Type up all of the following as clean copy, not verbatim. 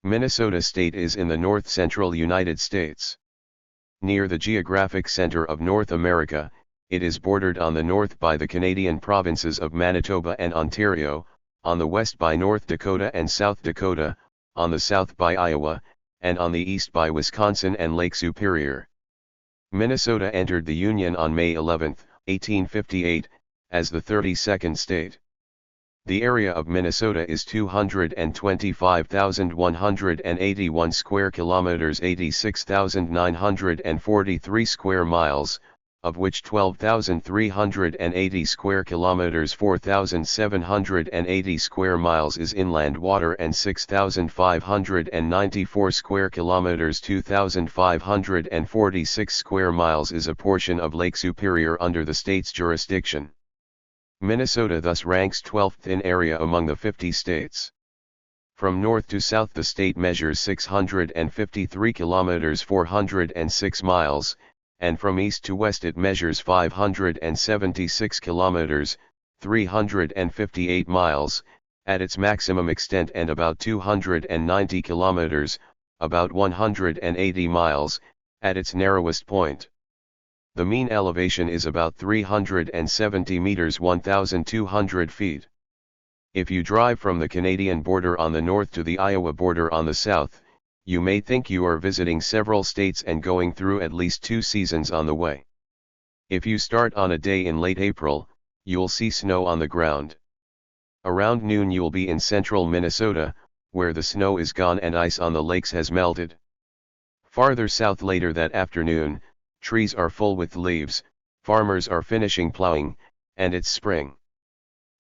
Minnesota State is in the north-central United States. Near the geographic center of North America, it is bordered on the north by the Canadian provinces of Manitoba and Ontario, on the west by North Dakota and South Dakota, on the south by Iowa, and on the east by Wisconsin and Lake Superior. Minnesota entered the Union on May 11, 1858, as the 32nd state. The area of Minnesota is 225,181 square kilometers, 86,943 square miles, of which 12,380 square kilometers, 4,780 square miles is inland water, and 6,594 square kilometers, 2,546 square miles is a portion of Lake Superior under the state's jurisdiction. Minnesota thus ranks 12th in area among the 50 states. From north to south the state measures 653 kilometers, 406 miles, and from east to west it measures 576 kilometers, 358 miles, at its maximum extent, and about 290 kilometers, about 180 miles, at its narrowest point. The mean elevation is about 370 meters, 1,200 feet. If you drive from the Canadian border on the north to the Iowa border on the south, you may think you are visiting several states and going through at least 2 seasons on the way. If you start on a day in late April, you'll see snow on the ground. Around noon you'll be in central Minnesota, where the snow is gone and ice on the lakes has melted. Farther south later that afternoon, trees are full with leaves, farmers are finishing plowing, and it's spring.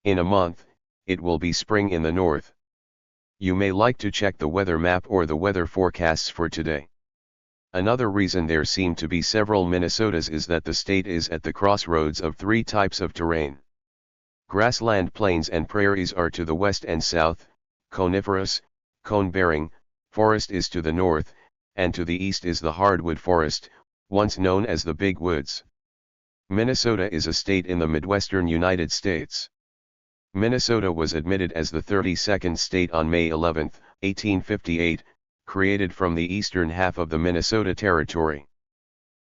In a month, it will be spring in the north. You may like to check the weather map or the weather forecasts for today. Another reason there seem to be several Minnesotas is that the state is at the crossroads of 3 types of terrain. Grassland plains and prairies are to the west and south, coniferous, cone-bearing, forest is to the north, and to the east is the hardwood forest, once known as the Big Woods. Minnesota is a state in the Midwestern United States. Minnesota was admitted as the 32nd state on May 11, 1858, created from the eastern half of the Minnesota Territory.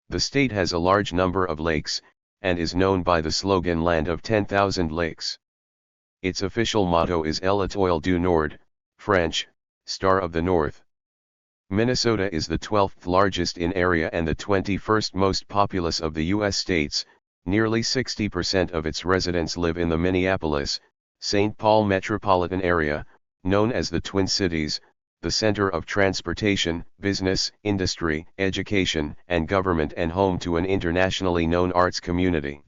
The state has a large number of lakes, and is known by the slogan Land of 10,000 Lakes. Its official motto is L'Étoile du Nord, French, Star of the North. Minnesota is the 12th largest in area and the 21st most populous of the U.S. states. Nearly 60% of its residents live in the Minneapolis, Saint Paul metropolitan area, known as the Twin Cities, the center of transportation, business, industry, education, and government, and home to an internationally known arts community.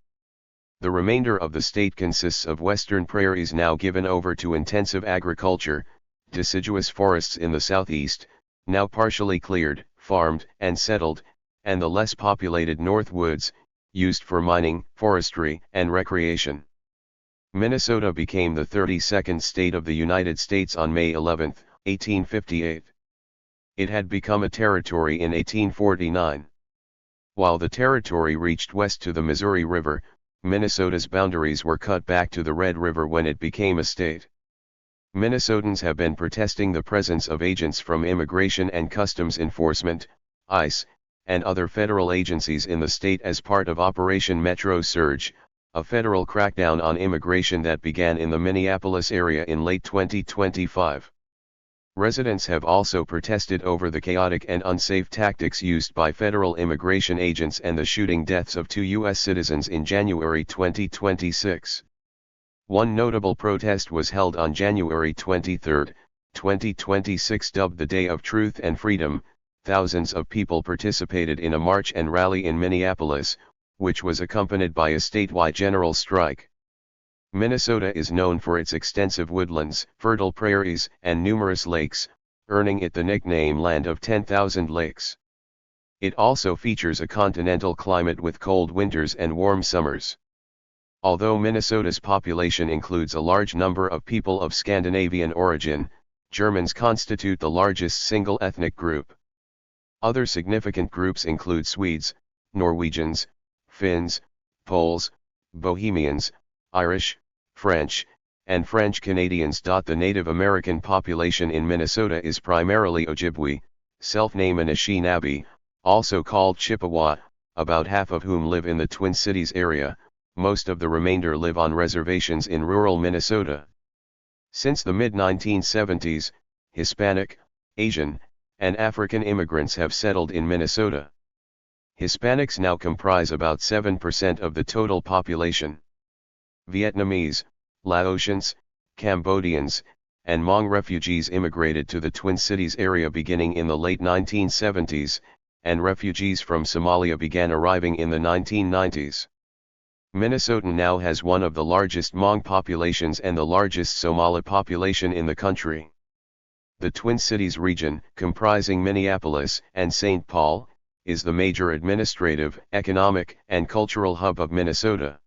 The remainder of the state consists of western prairies now given over to intensive agriculture, deciduous forests in the southeast, now partially cleared, farmed, and settled, and the less populated North Woods, used for mining, forestry, and recreation. Minnesota became the 32nd state of the United States on May 11, 1858. It had become a territory in 1849. While the territory reached west to the Missouri River, Minnesota's boundaries were cut back to the Red River when it became a state. Minnesotans have been protesting the presence of agents from Immigration and Customs Enforcement, ICE, and other federal agencies in the state as part of Operation Metro Surge, a federal crackdown on immigration that began in the Minneapolis area in late 2025. Residents have also protested over the chaotic and unsafe tactics used by federal immigration agents and the shooting deaths of 2 U.S. citizens in January 2026. One notable protest was held on January 23, 2026, dubbed the Day of Truth and Freedom. Thousands of people participated in a march and rally in Minneapolis, which was accompanied by a statewide general strike. Minnesota is known for its extensive woodlands, fertile prairies, and numerous lakes, earning it the nickname Land of 10,000 Lakes. It also features a continental climate with cold winters and warm summers. Although Minnesota's population includes a large number of people of Scandinavian origin, Germans constitute the largest single ethnic group. Other significant groups include Swedes, Norwegians, Finns, Poles, Bohemians, Irish, French, and French Canadians. The Native American population in Minnesota is primarily Ojibwe, self-named Anishinaabe, also called Chippewa, about half of whom live in the Twin Cities area. Most of the remainder live on reservations in rural Minnesota. Since the mid-1970s, Hispanic, Asian, and African immigrants have settled in Minnesota. Hispanics now comprise about 7% of the total population. Vietnamese, Laotians, Cambodians, and Hmong refugees immigrated to the Twin Cities area beginning in the late 1970s, and refugees from Somalia began arriving in the 1990s. Minnesota now has one of the largest Hmong populations and the largest Somali population in the country. The Twin Cities region, comprising Minneapolis and Saint Paul, is the major administrative, economic, and cultural hub of Minnesota.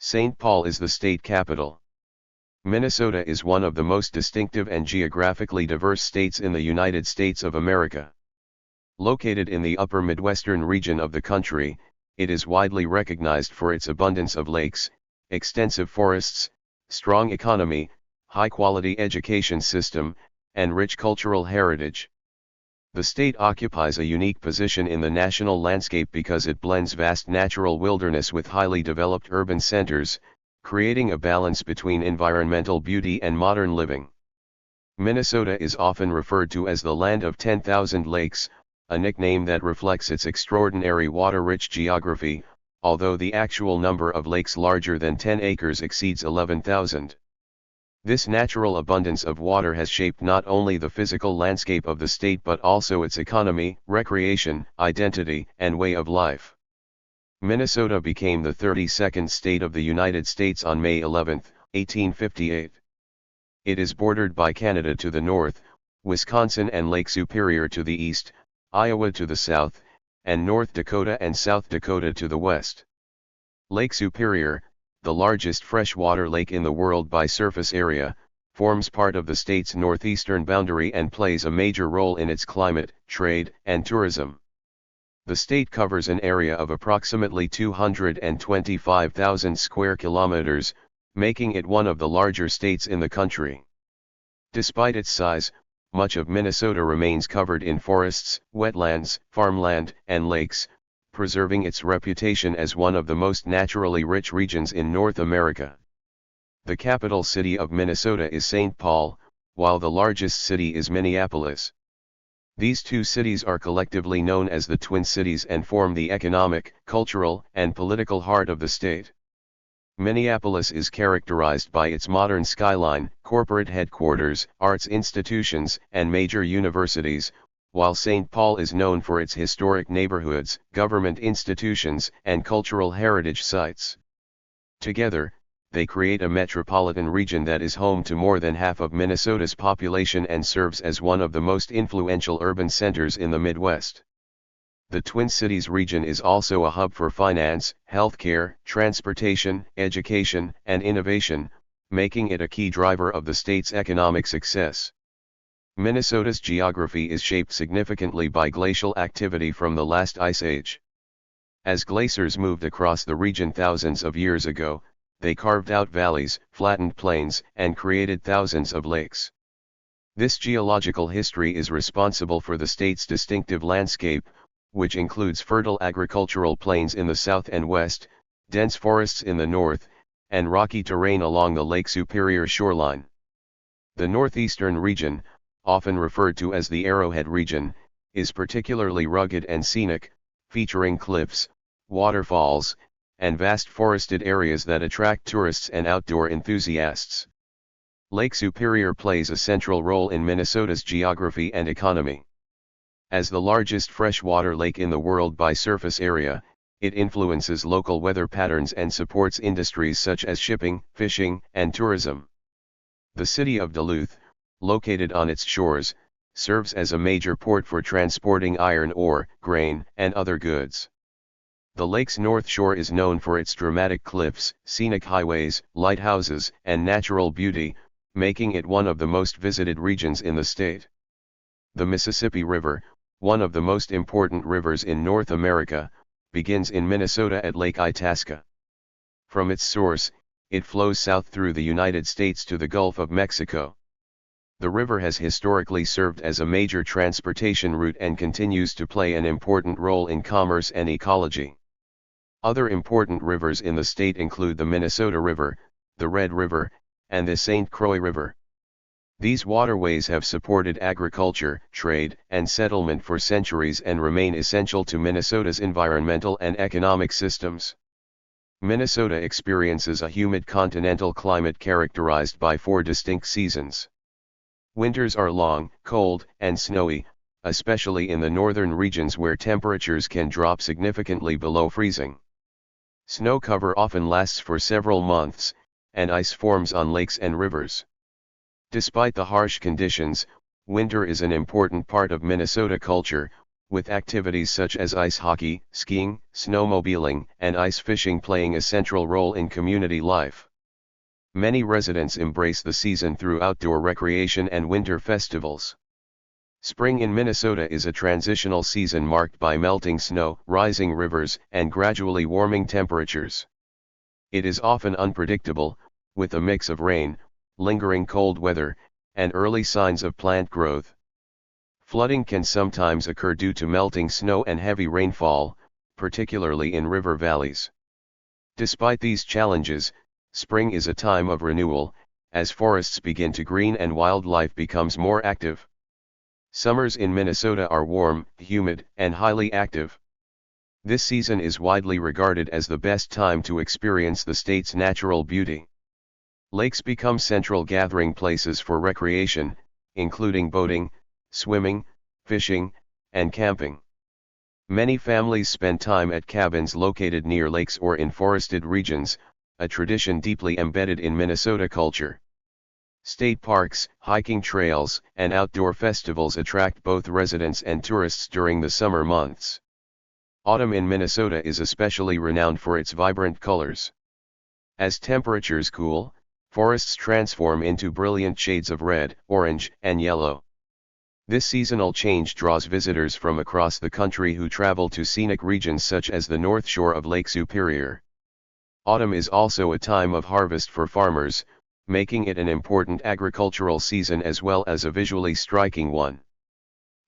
Saint Paul is the state capital. Minnesota is one of the most distinctive and geographically diverse states in the United States of America. Located in the upper Midwestern region of the country, it is widely recognized for its abundance of lakes, extensive forests, strong economy, high-quality education system, and rich cultural heritage. The state occupies a unique position in the national landscape because it blends vast natural wilderness with highly developed urban centers, creating a balance between environmental beauty and modern living. Minnesota is often referred to as the land of 10,000 lakes, a nickname that reflects its extraordinary water-rich geography, although the actual number of lakes larger than 10 acres exceeds 11,000. This natural abundance of water has shaped not only the physical landscape of the state but also its economy, recreation, identity, and way of life. Minnesota became the 32nd state of the United States on May 11, 1858. It is bordered by Canada to the north, Wisconsin and Lake Superior to the east, Iowa to the south, and North Dakota and South Dakota to the west. Lake Superior, the largest freshwater lake in the world by surface area, forms part of the state's northeastern boundary and plays a major role in its climate, trade, and tourism. The state covers an area of approximately 225,000 square kilometers, making it one of the larger states in the country. Despite its size, much of Minnesota remains covered in forests, wetlands, farmland, and lakes, preserving its reputation as one of the most naturally rich regions in North America. The capital city of Minnesota is Saint Paul, while the largest city is Minneapolis. These two cities are collectively known as the Twin Cities and form the economic, cultural, and political heart of the state. Minneapolis is characterized by its modern skyline, corporate headquarters, arts institutions, and major universities, while Saint Paul is known for its historic neighborhoods, government institutions, and cultural heritage sites. Together, they create a metropolitan region that is home to more than half of Minnesota's population and serves as one of the most influential urban centers in the Midwest. The Twin Cities region is also a hub for finance, healthcare, transportation, education, and innovation, making it a key driver of the state's economic success. Minnesota's geography is shaped significantly by glacial activity from the last ice age. As glaciers moved across the region thousands of years ago, they carved out valleys, flattened plains, and created thousands of lakes. This geological history is responsible for the state's distinctive landscape, which includes fertile agricultural plains in the south and west, dense forests in the north, and rocky terrain along the Lake Superior shoreline. The northeastern region, often referred to as the Arrowhead region, is particularly rugged and scenic, featuring cliffs, waterfalls, and vast forested areas that attract tourists and outdoor enthusiasts. Lake Superior plays a central role in Minnesota's geography and economy. As the largest freshwater lake in the world by surface area, it influences local weather patterns and supports industries such as shipping, fishing, and tourism. The city of Duluth, located on its shores, serves as a major port for transporting iron ore, grain, and other goods. The lake's north shore is known for its dramatic cliffs, scenic highways, lighthouses, and natural beauty, making it one of the most visited regions in the state. The Mississippi River, one of the most important rivers in North America, begins in Minnesota at Lake Itasca. From its source, it flows south through the United States to the Gulf of Mexico. The river has historically served as a major transportation route and continues to play an important role in commerce and ecology. Other important rivers in the state include the Minnesota River, the Red River, and the St. Croix River. These waterways have supported agriculture, trade, and settlement for centuries and remain essential to Minnesota's environmental and economic systems. Minnesota experiences a humid continental climate characterized by 4 distinct seasons. Winters are long, cold, and snowy, especially in the northern regions where temperatures can drop significantly below freezing. Snow cover often lasts for several months, and ice forms on lakes and rivers. Despite the harsh conditions, winter is an important part of Minnesota culture, with activities such as ice hockey, skiing, snowmobiling, and ice fishing playing a central role in community life. Many residents embrace the season through outdoor recreation and winter festivals. Spring in Minnesota is a transitional season marked by melting snow, rising rivers, and gradually warming temperatures. It is often unpredictable, with a mix of rain, lingering cold weather, and early signs of plant growth. Flooding can sometimes occur due to melting snow and heavy rainfall, particularly in river valleys. Despite these challenges, spring is a time of renewal, as forests begin to green and wildlife becomes more active. Summers in Minnesota are warm, humid, and highly active. This season is widely regarded as the best time to experience the state's natural beauty. Lakes become central gathering places for recreation, including boating, swimming, fishing, and camping. Many families spend time at cabins located near lakes or in forested regions, a tradition deeply embedded in Minnesota culture. State parks, hiking trails, and outdoor festivals attract both residents and tourists during the summer months. Autumn in Minnesota is especially renowned for its vibrant colors. As temperatures cool, forests transform into brilliant shades of red, orange, and yellow. This seasonal change draws visitors from across the country who travel to scenic regions such as the North Shore of Lake Superior. Autumn is also a time of harvest for farmers, making it an important agricultural season as well as a visually striking one.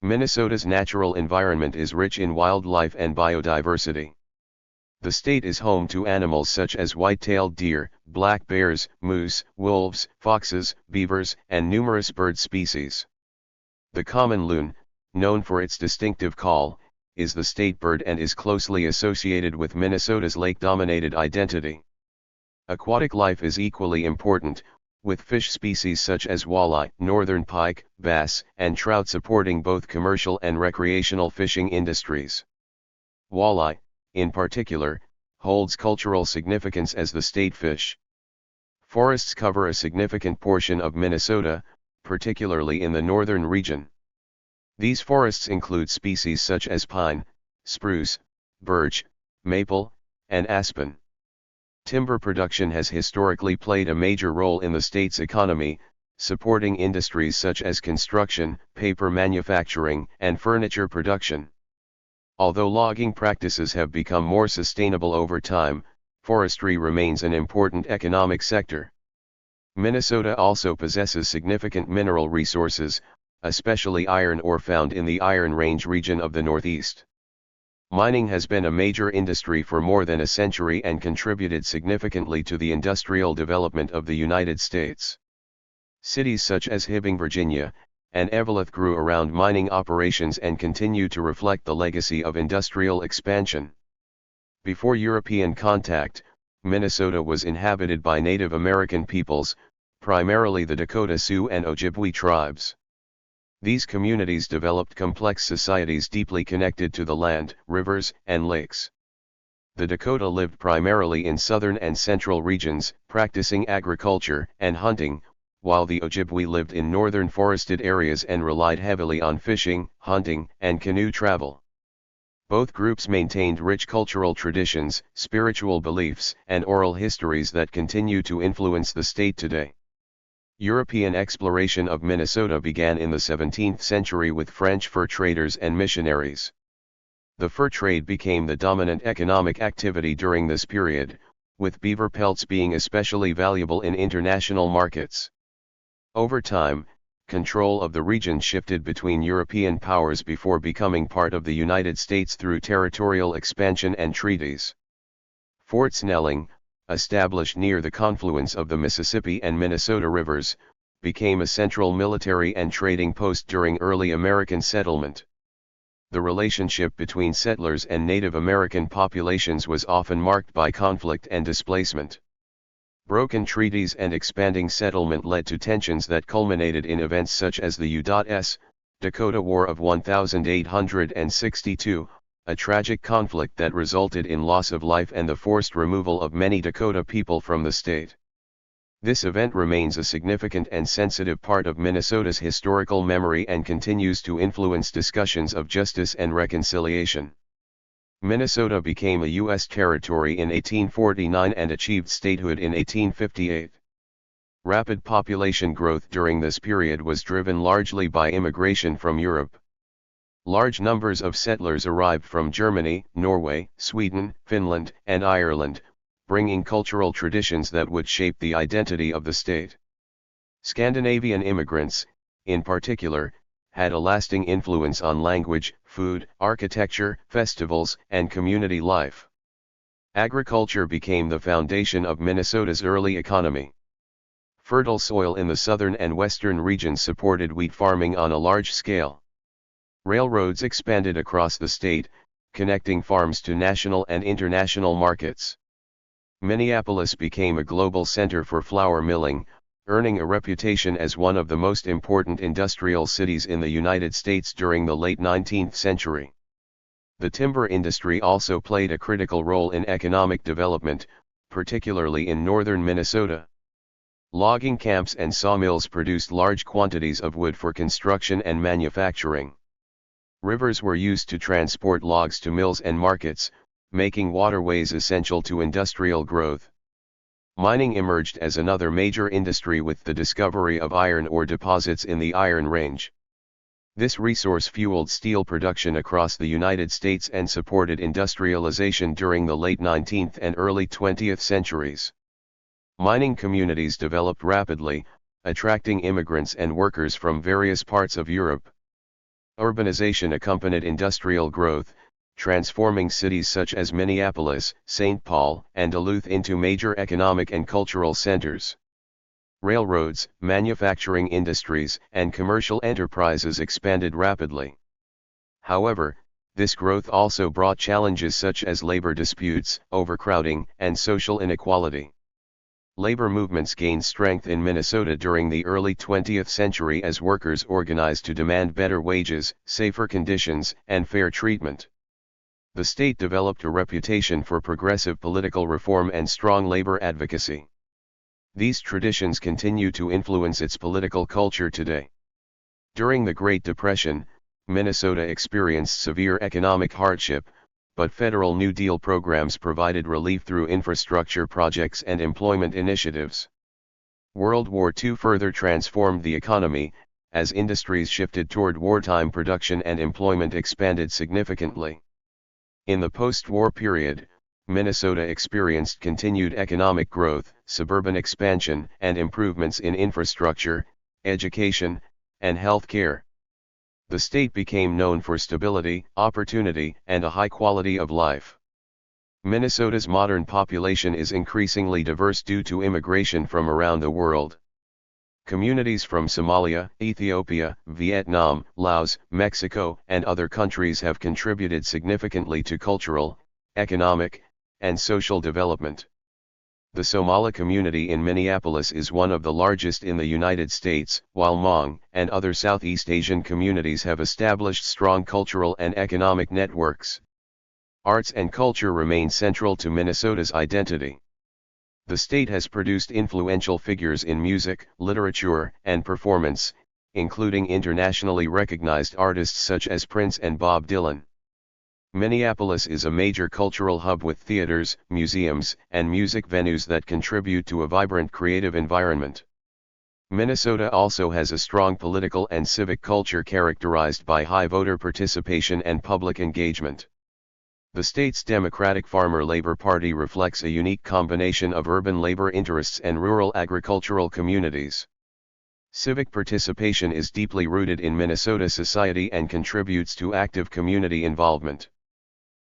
Minnesota's natural environment is rich in wildlife and biodiversity. The state is home to animals such as white-tailed deer, black bears, moose, wolves, foxes, beavers, and numerous bird species. The common loon, known for its distinctive call, is the state bird and is closely associated with Minnesota's lake-dominated identity. Aquatic life is equally important, with fish species such as walleye, northern pike, bass, and trout supporting both commercial and recreational fishing industries. Walleye, in particular, holds cultural significance as the state fish. Forests cover a significant portion of Minnesota, particularly in the northern region. These forests include species such as pine, spruce, birch, maple, and aspen. Timber production has historically played a major role in the state's economy, supporting industries such as construction, paper manufacturing, and furniture production. Although logging practices have become more sustainable over time, forestry remains an important economic sector. Minnesota also possesses significant mineral resources, especially iron ore found in the Iron Range region of the Northeast. Mining has been a major industry for more than a century and contributed significantly to the industrial development of the United States. Cities such as Hibbing, Virginia, and Eveleth grew around mining operations and continue to reflect the legacy of industrial expansion. Before European contact, Minnesota was inhabited by Native American peoples, primarily the Dakota Sioux and Ojibwe tribes. These communities developed complex societies deeply connected to the land, rivers, and lakes. The Dakota lived primarily in southern and central regions, practicing agriculture and hunting, while the Ojibwe lived in northern forested areas and relied heavily on fishing, hunting, and canoe travel. Both groups maintained rich cultural traditions, spiritual beliefs, and oral histories that continue to influence the state today. European exploration of Minnesota began in the 17th century with French fur traders and missionaries. The fur trade became the dominant economic activity during this period, with beaver pelts being especially valuable in international markets. Over time, control of the region shifted between European powers before becoming part of the United States through territorial expansion and treaties. Fort Snelling, established near the confluence of the Mississippi and Minnesota rivers, became a central military and trading post during early American settlement. The relationship between settlers and Native American populations was often marked by conflict and displacement. Broken treaties and expanding settlement led to tensions that culminated in events such as the U.S. Dakota War of 1862, a tragic conflict that resulted in loss of life and the forced removal of many Dakota people from the state. This event remains a significant and sensitive part of Minnesota's historical memory and continues to influence discussions of justice and reconciliation. Minnesota became a U.S. territory in 1849 and achieved statehood in 1858. Rapid population growth during this period was driven largely by immigration from Europe. Large numbers of settlers arrived from Germany, Norway, Sweden, Finland, and Ireland, bringing cultural traditions that would shape the identity of the state. Scandinavian immigrants, in particular, had a lasting influence on language, food, architecture, festivals, and community life. Agriculture became the foundation of Minnesota's early economy. Fertile soil in the southern and western regions supported wheat farming on a large scale. Railroads expanded across the state, connecting farms to national and international markets. Minneapolis became a global center for flour milling, earning a reputation as one of the most important industrial cities in the United States during the late 19th century. The timber industry also played a critical role in economic development, particularly in northern Minnesota. Logging camps and sawmills produced large quantities of wood for construction and manufacturing. Rivers were used to transport logs to mills and markets, making waterways essential to industrial growth. Mining emerged as another major industry with the discovery of iron ore deposits in the Iron Range. This resource fueled steel production across the United States and supported industrialization during the late 19th and early 20th centuries. Mining communities developed rapidly, attracting immigrants and workers from various parts of Europe. Urbanization accompanied industrial growth, transforming cities such as Minneapolis, Saint Paul, and Duluth into major economic and cultural centers. Railroads, manufacturing industries, and commercial enterprises expanded rapidly. However, this growth also brought challenges such as labor disputes, overcrowding, and social inequality. Labor movements gained strength in Minnesota during the early 20th century as workers organized to demand better wages, safer conditions, and fair treatment. The state developed a reputation for progressive political reform and strong labor advocacy. These traditions continue to influence its political culture today. During the Great Depression, Minnesota experienced severe economic hardship, but federal New Deal programs provided relief through infrastructure projects and employment initiatives. World War II further transformed the economy, as industries shifted toward wartime production and employment expanded significantly. In the post-war period, Minnesota experienced continued economic growth, suburban expansion, and improvements in infrastructure, education, and health care. The state became known for stability, opportunity, and a high quality of life. Minnesota's modern population is increasingly diverse due to immigration from around the world. Communities from Somalia, Ethiopia, Vietnam, Laos, Mexico, and other countries have contributed significantly to cultural, economic, and social development. The Somali community in Minneapolis is one of the largest in the United States, while Hmong and other Southeast Asian communities have established strong cultural and economic networks. Arts and culture remain central to Minnesota's identity. The state has produced influential figures in music, literature, and performance, including internationally recognized artists such as Prince and Bob Dylan. Minneapolis is a major cultural hub with theaters, museums, and music venues that contribute to a vibrant creative environment. Minnesota also has a strong political and civic culture characterized by high voter participation and public engagement. The state's Democratic Farmer Labor Party reflects a unique combination of urban labor interests and rural agricultural communities. Civic participation is deeply rooted in Minnesota society and contributes to active community involvement.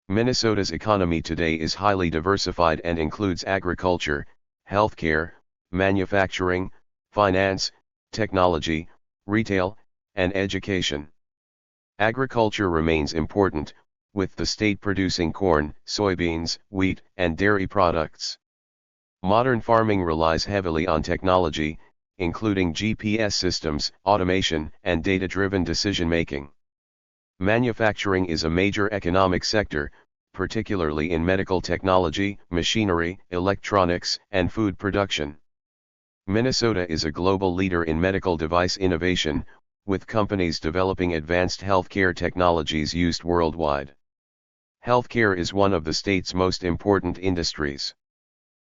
Minnesota's economy today is highly diversified and includes agriculture, healthcare, manufacturing, finance, technology, retail, and education. Agriculture remains important, with the state producing corn, soybeans, wheat, and dairy products. Modern farming relies heavily on technology, including GPS systems, automation, and data-driven decision-making. Manufacturing is a major economic sector, particularly in medical technology, machinery, electronics, and food production. Minnesota is a global leader in medical device innovation, with companies developing advanced healthcare technologies used worldwide. Healthcare is one of the state's most important industries.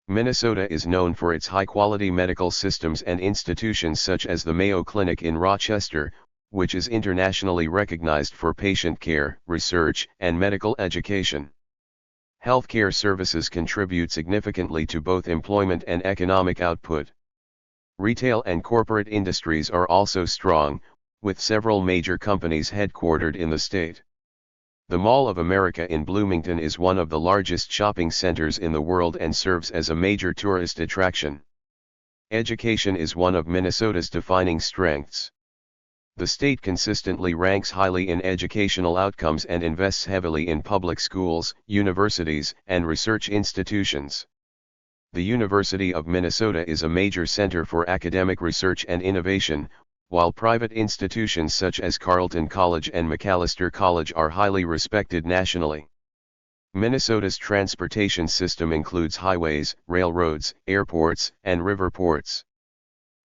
Minnesota is known for its high-quality medical systems and institutions such as the Mayo Clinic in Rochester, which is internationally recognized for patient care, research, and medical education. Healthcare services contribute significantly to both employment and economic output. Retail and corporate industries are also strong, with several major companies headquartered in the state. The Mall of America in Bloomington is one of the largest shopping centers in the world and serves as a major tourist attraction. Education is one of Minnesota's defining strengths. The state consistently ranks highly in educational outcomes and invests heavily in public schools, universities, and research institutions. The University of Minnesota is a major center for academic research and innovation, while private institutions such as Carleton College and Macalester College are highly respected nationally. Minnesota's transportation system includes highways, railroads, airports, and river ports.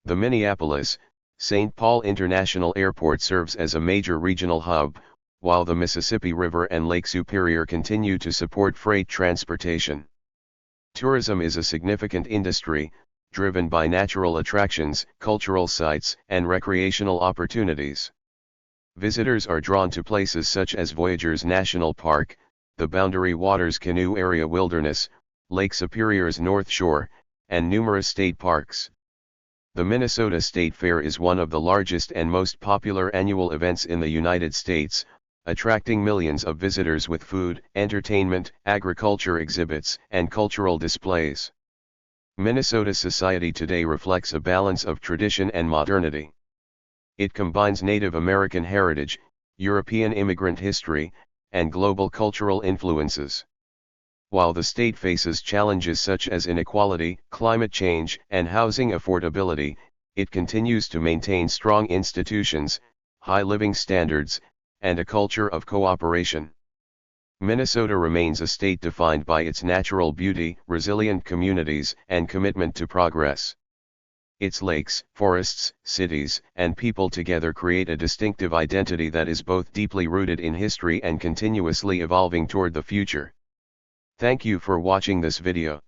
The Minneapolis, Saint Paul International Airport serves as a major regional hub, while the Mississippi River and Lake Superior continue to support freight transportation. Tourism is a significant industry, driven by natural attractions, cultural sites, and recreational opportunities. Visitors are drawn to places such as Voyageurs National Park, the Boundary Waters Canoe Area Wilderness, Lake Superior's North Shore, and numerous state parks. The Minnesota State Fair is one of the largest and most popular annual events in the United States, attracting millions of visitors with food, entertainment, agriculture exhibits, and cultural displays. Minnesota society today reflects a balance of tradition and modernity. It combines Native American heritage, European immigrant history, and global cultural influences. While the state faces challenges such as inequality, climate change, and housing affordability, it continues to maintain strong institutions, high living standards, and a culture of cooperation. Minnesota remains a state defined by its natural beauty, resilient communities, and commitment to progress. Its lakes, forests, cities, and people together create a distinctive identity that is both deeply rooted in history and continuously evolving toward the future. Thank you for watching this video.